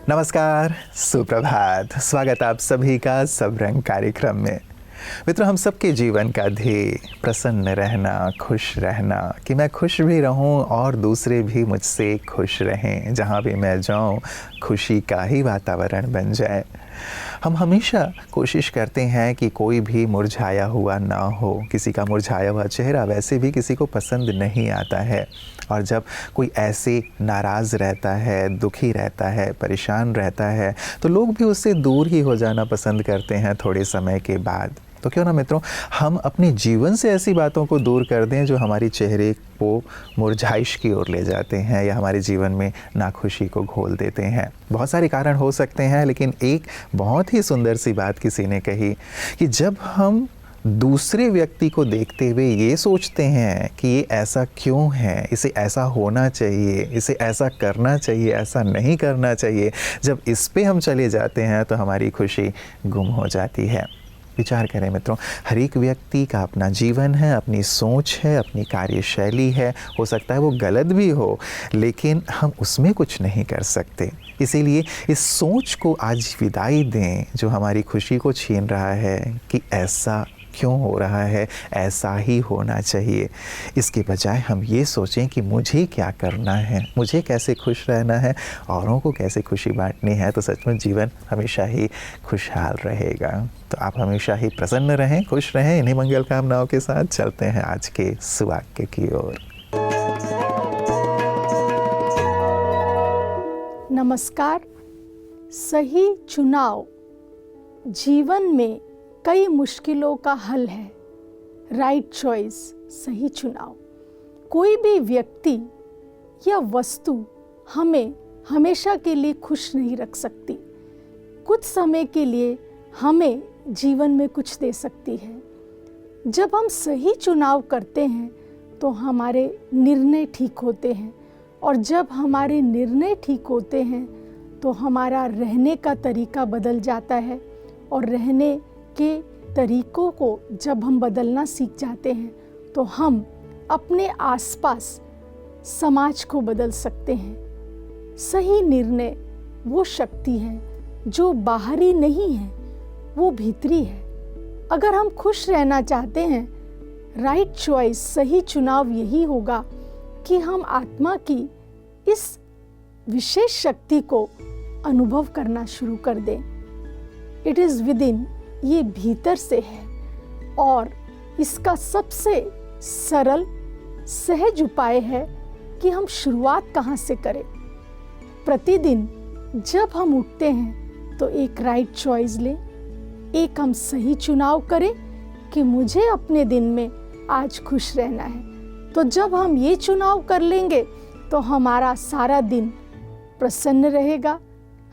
नमस्कार, सुप्रभात। स्वागत आप सभी का सब रंग कार्यक्रम में। मित्रों, हम सबके जीवन का ध्येय प्रसन्न रहना, खुश रहना, कि मैं खुश भी रहूं और दूसरे भी मुझसे खुश रहें। जहां भी मैं जाऊं, खुशी का ही वातावरण बन जाए। हम हमेशा कोशिश करते हैं कि कोई भी मुरझाया हुआ ना हो। किसी का मुरझाया हुआ चेहरा वैसे भी किसी को पसंद नहीं आता है। और जब कोई ऐसे नाराज़ रहता है, दुखी रहता है, परेशान रहता है, तो लोग भी उससे दूर ही हो जाना पसंद करते हैं थोड़े समय के बाद। तो क्यों ना मित्रों, हम अपने जीवन से ऐसी बातों को दूर कर दें जो हमारे चेहरे को मुरझाइश की ओर ले जाते हैं या हमारे जीवन में नाखुशी को घोल देते हैं। बहुत सारे कारण हो सकते हैं, लेकिन एक बहुत ही सुंदर सी बात किसी ने कही कि जब हम दूसरे व्यक्ति को देखते हुए ये सोचते हैं कि ये ऐसा क्यों है, इसे ऐसा होना चाहिए, इसे ऐसा करना चाहिए, ऐसा नहीं करना चाहिए, जब इस पे हम चले जाते हैं तो हमारी खुशी गुम हो जाती है। विचार करें मित्रों, हर एक व्यक्ति का अपना जीवन है, अपनी सोच है, अपनी कार्यशैली है। हो सकता है वो गलत भी हो, लेकिन हम उसमें कुछ नहीं कर सकते। इसीलिए इस सोच को आज विदाई दें जो हमारी खुशी को छीन रहा है कि ऐसा क्यों हो रहा है, ऐसा ही होना चाहिए। इसके बजाय हम ये सोचें कि मुझे क्या करना है, मुझे कैसे खुश रहना है, औरों को कैसे खुशी बांटनी है, तो सच में जीवन हमेशा ही खुशहाल रहेगा। तो आप हमेशा ही प्रसन्न रहें, खुश रहें। इन्हीं मंगल कामनाओं के साथ चलते हैं आज के सुवाक्य की ओर। नमस्कार। सही चुनाव जीवन में कई मुश्किलों का हल है। राइट चॉइस, सही चुनाव। कोई भी व्यक्ति या वस्तु हमें हमेशा के लिए खुश नहीं रख सकती। कुछ समय के लिए हमें जीवन में कुछ दे सकती है। जब हम सही चुनाव करते हैं तो हमारे निर्णय ठीक होते हैं, और जब हमारे निर्णय ठीक होते हैं तो हमारा रहने का तरीका बदल जाता है। और रहने के तरीकों को जब हम बदलना सीख जाते हैं तो हम अपने आसपास समाज को बदल सकते हैं। सही निर्णय वो शक्ति है जो बाहरी नहीं है, वो भीतरी है। अगर हम खुश रहना चाहते हैं, राइट चॉइस, सही चुनाव यही होगा कि हम आत्मा की इस विशेष शक्ति को अनुभव करना शुरू कर दें। इट इज़ विद इन, ये भीतर से है। और इसका सबसे सरल सहज उपाय है कि हम शुरुआत कहाँ से करें। प्रतिदिन जब हम उठते हैं तो एक राइट चॉइस लें, एक हम सही चुनाव करें कि मुझे अपने दिन में आज खुश रहना है। तो जब हम ये चुनाव कर लेंगे तो हमारा सारा दिन प्रसन्न रहेगा,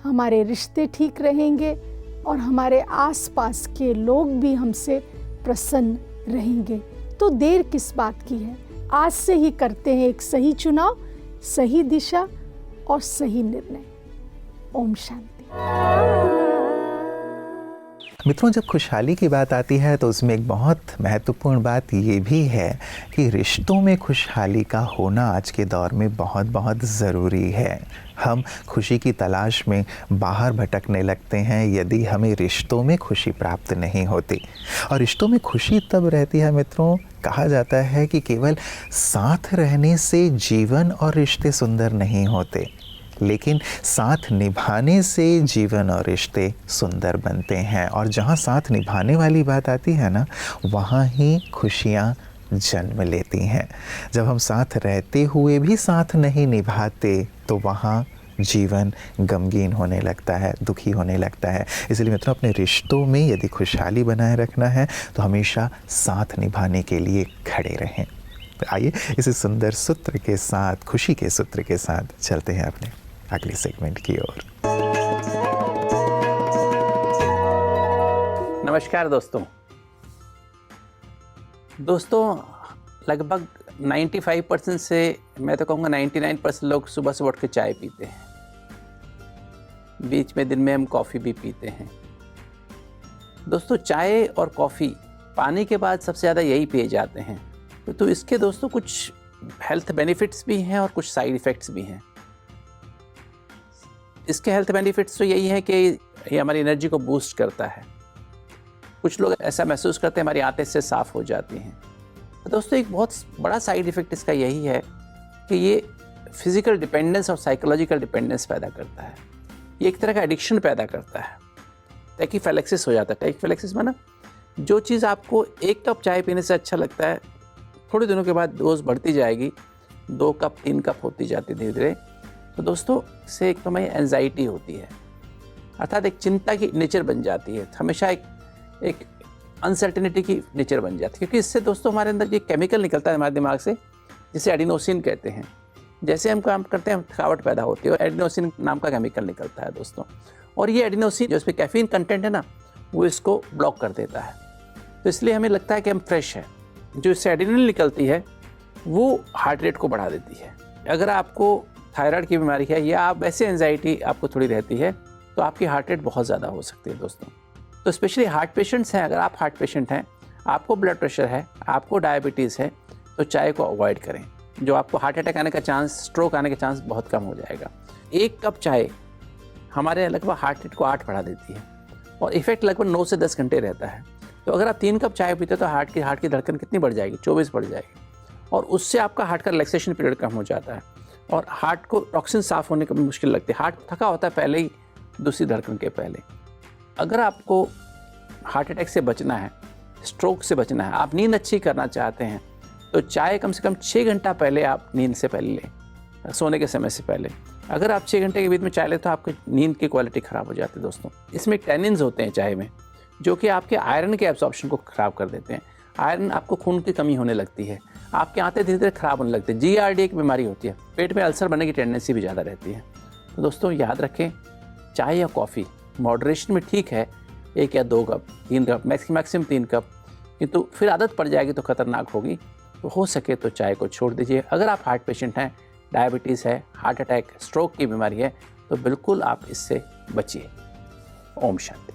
हमारे रिश्ते ठीक रहेंगे और हमारे आसपास के लोग भी हमसे प्रसन्न रहेंगे। तो देर किस बात की है, आज से ही करते हैं एक सही चुनाव, सही दिशा और सही निर्णय। ओम शांति। मित्रों, जब खुशहाली की बात आती है तो उसमें एक बहुत महत्वपूर्ण बात ये भी है कि रिश्तों में खुशहाली का होना आज के दौर में बहुत बहुत ज़रूरी है। हम खुशी की तलाश में बाहर भटकने लगते हैं यदि हमें रिश्तों में खुशी प्राप्त नहीं होती। और रिश्तों में खुशी तब रहती है मित्रों, कहा जाता है कि केवल साथ रहने से जीवन और रिश्ते सुंदर नहीं होते, लेकिन साथ निभाने से जीवन और रिश्ते सुंदर बनते हैं। और जहाँ साथ निभाने वाली बात आती है ना, वहाँ ही खुशियाँ जन्म लेती हैं। जब हम साथ रहते हुए भी साथ नहीं निभाते तो वहाँ जीवन गमगीन होने लगता है, दुखी होने लगता है। इसलिए मित्रों, अपने रिश्तों में यदि खुशहाली बनाए रखना है तो हमेशा साथ निभाने के लिए खड़े रहें। तो आइए इसी सुंदर सूत्र के साथ, खुशी के सूत्र के साथ चलते हैं अपने अगले सेगमेंट की ओर। नमस्कार दोस्तों, लगभग 95% से मैं तो कहूँगा 99% लोग सुबह सुबह उठ के चाय पीते हैं। बीच में दिन में हम कॉफ़ी भी पीते हैं। दोस्तों, चाय और कॉफ़ी पानी के बाद सबसे ज़्यादा यही पिए जाते हैं। तो इसके दोस्तों कुछ हेल्थ बेनिफिट्स भी हैं और कुछ साइड इफ़ेक्ट्स भी हैं। इसके हेल्थ बेनिफिट्स तो यही है कि ये हमारी एनर्जी को बूस्ट करता है। कुछ लोग ऐसा महसूस करते हैं हमारी आंतें से साफ़ हो जाती हैं। तो दोस्तों एक बहुत बड़ा साइड इफ़ेक्ट इसका यही है कि ये फिज़िकल डिपेंडेंस और साइकोलॉजिकल डिपेंडेंस पैदा करता है। ये एक तरह का एडिक्शन पैदा करता है। टैकीफिलैक्सिस हो जाता है। टैकीफिलैक्सिस माना जो चीज़ आपको 1 कप चाय पीने से अच्छा लगता है, थोड़े दिनों के बाद डोज बढ़ती जाएगी, 2 कप 3 कप होती जाती धीरे धीरे। तो दोस्तों इससे एक तो हमें एंजाइटी होती है, अर्थात एक चिंता की नेचर बन जाती है, हमेशा एक अनसर्टेनिटी की नेचर बन जाती है। क्योंकि इससे दोस्तों हमारे अंदर ये केमिकल निकलता है हमारे दिमाग से, जिसे एडिनोसिन कहते हैं। जैसे हम काम करते हैं थकावट पैदा होती है और एडिनोसिन नाम का केमिकल निकलता है दोस्तों। और ये एडिनोसिन जो इसमें कैफीन कंटेंट है ना, वो इसको ब्लॉक कर देता है। तो इसलिए हमें लगता है कि हम फ्रेश हैं। जो इससे एड्रेनलिन निकलती है वो हार्ट रेट को बढ़ा देती है। अगर आपको थायराइड की बीमारी है या आप वैसे एंजाइटी आपको थोड़ी रहती है तो आपकी हार्ट रेट बहुत ज़्यादा हो सकती है दोस्तों। तो स्पेशली हार्ट पेशेंट्स हैं, अगर आप हार्ट पेशेंट हैं, आपको ब्लड प्रेशर है, आपको डायबिटीज़ है, तो चाय को अवॉइड करें। जो आपको हार्ट अटैक आने का चांस, स्ट्रोक आने का चांस बहुत कम हो जाएगा। 1 कप चाय हमारे लगभग हार्ट रेट को 8 बढ़ा देती है और इफेक्ट लगभग 9 से 10 घंटे रहता है। तो अगर आप 3 कप चाय पीते तो हार्ट की धड़कन कितनी बढ़ जाएगी? 24 बढ़ जाएगी। और उससे आपका हार्ट का रिलैक्सेशन पीरियड कम हो जाता है और हार्ट को टॉक्सिन साफ़ होने की मुश्किल लगती है। हार्ट थका होता है पहले ही, दूसरी धड़कन के पहले। अगर आपको हार्ट अटैक से बचना है, स्ट्रोक से बचना है, आप नींद अच्छी करना चाहते हैं, तो चाय कम से कम 6 घंटा पहले आप नींद से पहले लें, सोने के समय से पहले। अगर आप 6 घंटे के बीच में चाय लें तो आपकी नींद की क्वालिटी ख़राब हो जाती है दोस्तों। इसमें टैनिन्स होते हैं चाय में, जो कि आपके आयरन के एब्जॉर्प्शन को ख़राब कर देते हैं। आयरन, आपको खून की कमी होने लगती है, आपके आंतें धीरे धीरे ख़राब होने लगती है। GERD की बीमारी होती है, पेट में अल्सर बनने की टेंडेंसी भी ज़्यादा रहती है। तो दोस्तों याद रखें, चाय या कॉफ़ी मॉडरेशन में ठीक है, 1 या 2 कप, 3 कप, मैक्सिमम 3 कप, किंतु फिर आदत पड़ जाएगी तो ख़तरनाक होगी। तो हो सके तो चाय को छोड़ दीजिए। अगर आप हार्ट पेशेंट हैं, डायबिटीज़ है, हार्ट अटैक, स्ट्रोक की बीमारी है, तो बिल्कुल आप इससे बचिए। ओम शांति।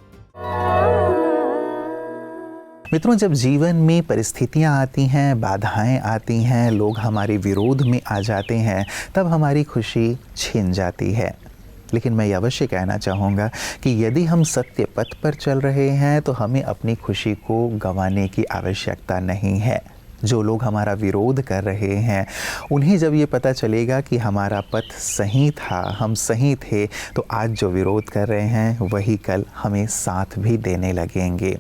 मित्रों, जब जीवन में परिस्थितियां आती हैं, बाधाएं आती हैं, लोग हमारे विरोध में आ जाते हैं, तब हमारी खुशी छिन जाती है। लेकिन मैं ये अवश्य कहना चाहूँगा कि यदि हम सत्य पथ पर चल रहे हैं तो हमें अपनी खुशी को गंवाने की आवश्यकता नहीं है। जो लोग हमारा विरोध कर रहे हैं, उन्हें जब ये पता चलेगा कि हमारा पथ सही था, हम सही थे, तो आज जो विरोध कर रहे हैं वही कल हमें साथ भी देने लगेंगे।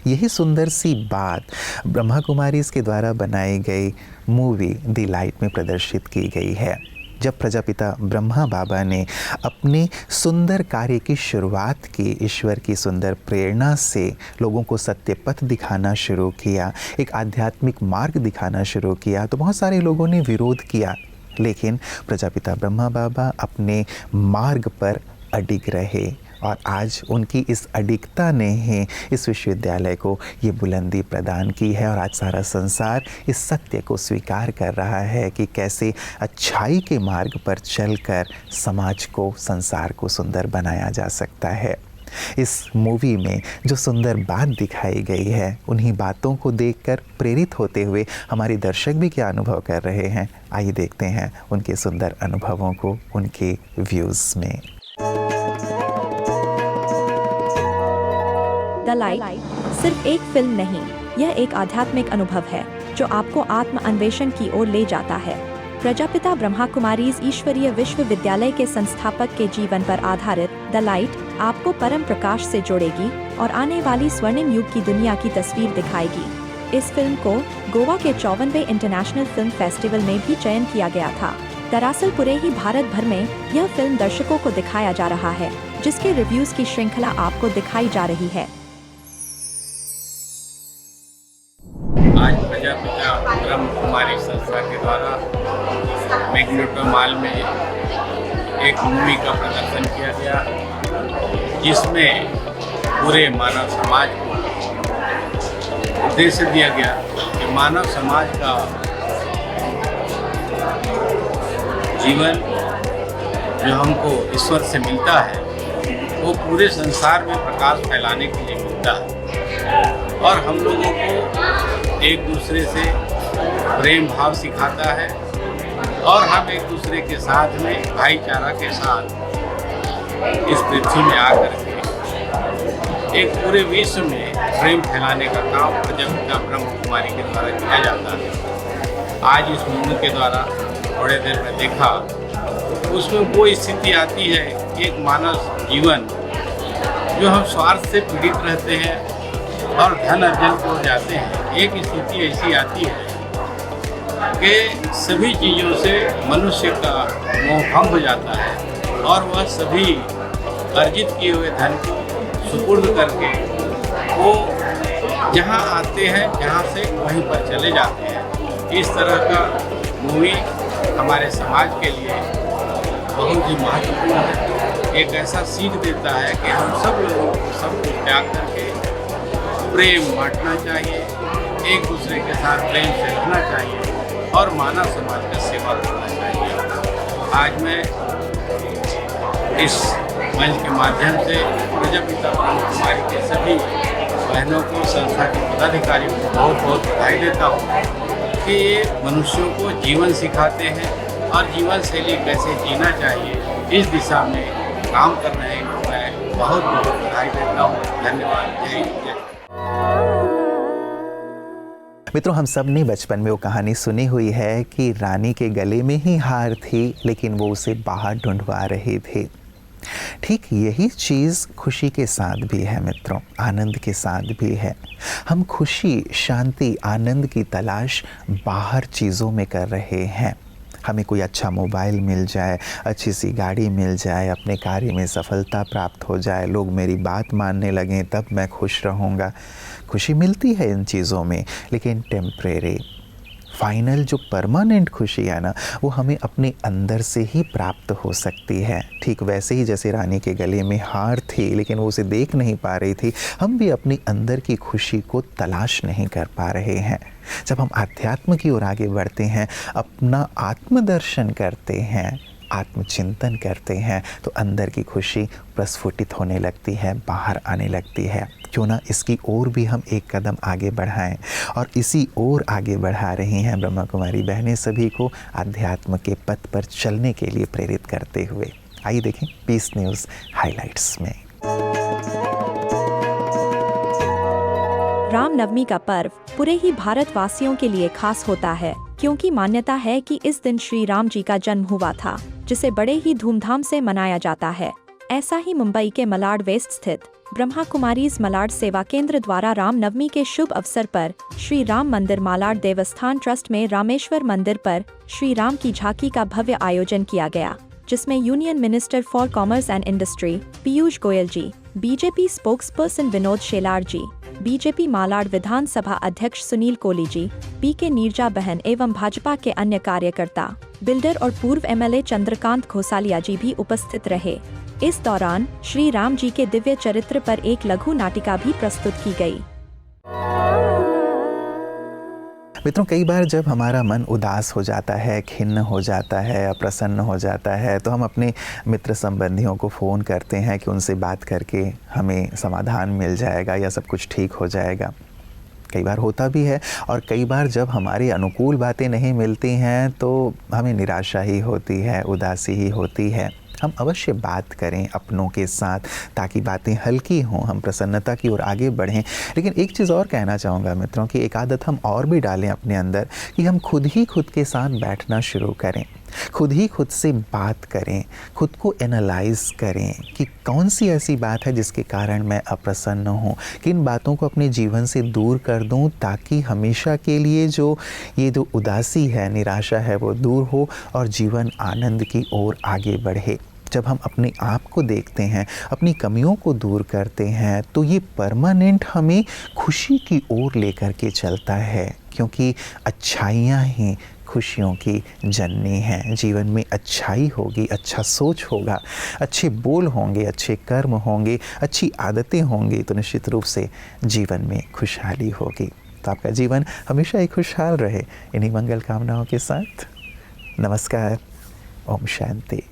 यही सुंदर सी बात ब्रह्मा कुमारीज़ के द्वारा बनाई गई मूवी द लाइट में प्रदर्शित की गई है। जब प्रजापिता ब्रह्मा बाबा ने अपने सुंदर कार्य की शुरुआत की, ईश्वर की सुंदर प्रेरणा से लोगों को सत्य पथ दिखाना शुरू किया, एक आध्यात्मिक मार्ग दिखाना शुरू किया, तो बहुत सारे लोगों ने विरोध किया। लेकिन प्रजापिता ब्रह्मा बाबा अपने मार्ग पर अडिग रहे और आज उनकी इस अडिगता ने ही इस विश्वविद्यालय को ये बुलंदी प्रदान की है। और आज सारा संसार इस सत्य को स्वीकार कर रहा है कि कैसे अच्छाई के मार्ग पर चलकर समाज को, संसार को सुंदर बनाया जा सकता है। इस मूवी में जो सुंदर बात दिखाई गई है, उन्हीं बातों को देखकर प्रेरित होते हुए हमारे दर्शक भी क्या अनुभव कर रहे हैं, आइए देखते हैं उनके सुंदर अनुभवों को उनके व्यूज़ में। द लाइट सिर्फ एक फिल्म नहीं, यह एक आध्यात्मिक अनुभव है जो आपको आत्म अन्वेषण की ओर ले जाता है। प्रजापिता ब्रह्मा कुमारीज ईश्वरीय विश्वविद्यालय के संस्थापक के जीवन पर आधारित द लाइट आपको परम प्रकाश से जोड़ेगी और आने वाली स्वर्णिम युग की दुनिया की तस्वीर दिखाएगी। इस फिल्म को गोवा के 54वें इंटरनेशनल फिल्म फेस्टिवल में भी चयन किया गया था। दरअसल पूरे ही भारत भर में यह फिल्म दर्शकों को दिखाया जा रहा है, जिसके रिव्यूज की श्रृंखला आपको दिखाई जा रही है। आज प्रजापिता ब्रह्म कुमारी संस्था के द्वारा मैग्नेटो मॉल में एक मूवी का प्रदर्शन किया गया, जिसमें पूरे मानव समाज को उद्देश्य दिया गया कि मानव समाज का जीवन जो हमको ईश्वर से मिलता है, वो पूरे संसार में प्रकाश फैलाने के लिए मिलता है और हम लोगों को एक दूसरे से प्रेम भाव सिखाता है और हम एक दूसरे के साथ में भाईचारा के साथ इस पृथ्वी में आकर के एक पूरे विश्व में प्रेम फैलाने का काम प्रजापिता ब्रह्म कुमारी के द्वारा किया जाता है। आज इस मुंडू के द्वारा थोड़े देर में देखा, उसमें वो स्थिति आती है कि एक मानव जीवन जो हम स्वार्थ से पीड़ित रहते हैं और धन अर्जन की ओर जाते हैं, एक स्थिति ऐसी आती है कि सभी चीज़ों से मनुष्य का मोह भंग हो जाता है और वह सभी अर्जित किए हुए धन को सुपुर्द करके वो जहाँ आते हैं, जहाँ से वहीं पर चले जाते हैं। इस तरह का मूवी हमारे समाज के लिए बहुत ही महत्वपूर्ण है। एक ऐसा सीख देता है कि हम सब लोगों को सब कुछ त्याग करके प्रेम बांटना चाहिए, एक दूसरे के साथ प्रेम से रहना चाहिए और मानव समाज का सेवा करना चाहिए। आज मैं इस मंच के माध्यम से प्रजापिता ब्रह्म कुमारी के सभी बहनों को, संस्था के पदाधिकारियों को बहुत बहुत बधाई देता हूँ कि ये मनुष्यों को जीवन सिखाते हैं और जीवन शैली कैसे जीना चाहिए इस दिशा में काम कर रहे हैं। मैं बहुत बहुत बधाई देता हूँ। धन्यवाद। जय हिंद, जय। मित्रों, हम सब ने बचपन में वो कहानी सुनी हुई है कि रानी के गले में ही हार थी, लेकिन वो उसे बाहर ढूंढवा रहे थे। ठीक यही चीज़ खुशी के साथ भी है मित्रों, आनंद के साथ भी है। हम खुशी, शांति, आनंद की तलाश बाहर चीज़ों में कर रहे हैं। हमें कोई अच्छा मोबाइल मिल जाए, अच्छी सी गाड़ी मिल जाए, अपने कार्य में सफलता प्राप्त हो जाए, लोग मेरी बात मानने लगें, तब मैं खुश रहूँगा। खुशी मिलती है इन चीज़ों में, लेकिन टेम्परेरी। फाइनल जो परमानेंट खुशी है ना, वो हमें अपने अंदर से ही प्राप्त हो सकती है। ठीक वैसे ही जैसे रानी के गले में हार थी, लेकिन वो उसे देख नहीं पा रही थी, हम भी अपनी अंदर की खुशी को तलाश नहीं कर पा रहे हैं। जब हम आध्यात्म की ओर आगे बढ़ते हैं, अपना आत्मदर्शन करते हैं, आत्मचिंतन करते हैं, तो अंदर की खुशी प्रस्फुटित होने लगती है, बाहर आने लगती है। क्यों ना इसकी ओर भी हम एक कदम आगे बढ़ाएं, और इसी ओर आगे बढ़ा रही हैं ब्रह्मा कुमारी बहनें सभी को अध्यात्म के पथ पर चलने के लिए प्रेरित करते हुए। आइए देखें पीस न्यूज़ हाइलाइट्स में। रामनवमी का पर्व पूरे ही भारतवासियों के लिए खास होता है, क्योंकि मान्यता है कि इस दिन श्री राम जी का जन्म हुआ था, जिसे बड़े ही धूमधाम से मनाया जाता है। ऐसा ही मुंबई के मलाड वेस्ट स्थित ब्रह्मा कुमारीज मलाड सेवा केंद्र द्वारा रामनवमी के शुभ अवसर पर श्री राम मंदिर मालाड देवस्थान ट्रस्ट में रामेश्वर मंदिर पर श्री राम की झांकी का भव्य आयोजन किया गया, जिसमें union minister for commerce and industry Piyush Goyal ji, BJP spokesperson Vinod Shelar ji, BJP Malad विधानसभा अध्यक्ष सुनील कोली जी, पीके नीरजा बहन एवं भाजपा के अन्य कार्यकर्ता, बिल्डर और पूर्व एमएलए चंद्रकांत घोसालिया जी भी उपस्थित रहे। इस दौरान श्री राम जी के दिव्य चरित्र पर एक लघु नाटिका भी प्रस्तुत की गई। मित्रों, कई बार जब हमारा मन उदास हो जाता है, खिन्न हो जाता है, अप्रसन्न हो जाता है, तो हम अपने मित्र संबंधियों को फ़ोन करते हैं कि उनसे बात करके हमें समाधान मिल जाएगा या सब कुछ ठीक हो जाएगा। कई बार होता भी है, और कई बार जब हमारी अनुकूल बातें नहीं मिलती हैं तो हमें निराशा ही होती है, उदासी ही होती है। हम अवश्य बात करें अपनों के साथ, ताकि बातें हल्की हों, हम प्रसन्नता की ओर आगे बढ़ें। लेकिन एक चीज़ और कहना चाहूँगा मित्रों कि एक आदत हम और भी डालें अपने अंदर, कि हम खुद ही खुद के साथ बैठना शुरू करें, खुद ही खुद से बात करें, खुद को एनालाइज करें कि कौन सी ऐसी बात है जिसके कारण मैं अप्रसन्न हूँ, किन बातों को अपने जीवन से दूर कर दूँ, ताकि हमेशा के लिए ये जो उदासी है, निराशा है, वो दूर हो और जीवन आनंद की ओर आगे बढ़े। जब हम अपने आप को देखते हैं, अपनी कमियों को दूर करते हैं, तो ये परमानेंट हमें खुशी की ओर लेकर के चलता है, क्योंकि अच्छाइयाँ ही खुशियों की जननी हैं। जीवन में अच्छाई होगी, अच्छा सोच होगा, अच्छे बोल होंगे, अच्छे कर्म होंगे, अच्छी आदतें होंगी, तो निश्चित रूप से जीवन में खुशहाली होगी। तो आपका जीवन हमेशा ही खुशहाल रहे। इन्हीं मंगल कामनाओं के साथ नमस्कार। ओम शांति।